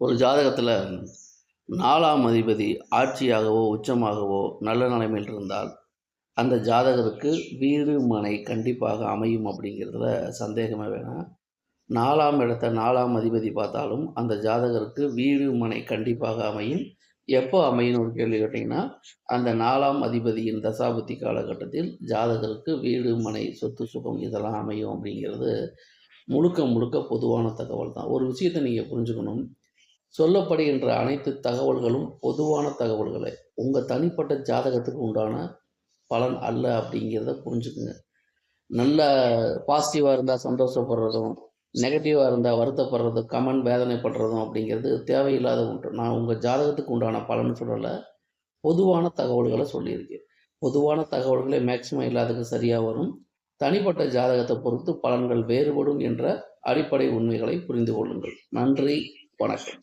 ஒரு ஜாதகத்தில் 4ஆம் அதிபதி ஆட்சியாகவோ உச்சமாகவோ நல்ல நிலைமையில் இருந்தால் அந்த ஜாதகருக்கு வீடு மனை கண்டிப்பாக அமையும் அப்படிங்கிறதுல சந்தேகமே வேணாம். 4ஆம் இடத்த 4ஆம் அதிபதி பார்த்தாலும் அந்த ஜாதகருக்கு வீடு மனை கண்டிப்பாக அமையும். எப்போ அமையும்னு ஒரு கேள்வி கேட்டிங்கன்னா, அந்த 4ஆம் அதிபதியின் தசாபுத்தி காலகட்டத்தில் ஜாதகருக்கு வீடு மனை சொத்து சுகம் இதெல்லாம் அமையும் அப்படிங்கிறது முழுக்க முழுக்க பொதுவான தகவல் தான். ஒரு விஷயத்தை நீங்கள் புரிஞ்சுக்கணும். சொல்லப்படுகின்ற அனைத்து தகவல்களும் பொதுவான தகவல்களே. உங்கள் தனிப்பட்ட ஜாதகத்துக்கு உண்டான பலன் அல்ல அப்படிங்கிறத புரிஞ்சுக்குங்க. நல்ல பாசிட்டிவாக இருந்தால் சந்தோஷப்படுறதும், நெகட்டிவாக இருந்தால் வருத்தப்படுறதும், கமெண்ட் வேதனைப்படுறதும் அப்படிங்கிறது தேவையில்லாத ஒன்று. நான் உங்கள் ஜாதகத்துக்கு உண்டான பலன் சொல்லலை, பொதுவான தகவல்களை சொல்லியிருக்கேன். பொதுவான தகவல்களே மேக்சிமம் எல்லாத்துக்கும் சரியாக வரும். தனிப்பட்ட ஜாதகத்தை பொறுத்து பலன்கள் வேறுபடும் என்ற அடிப்படை உண்மைகளை புரிந்து கொள்ளுங்கள். நன்றி, வணக்கம்.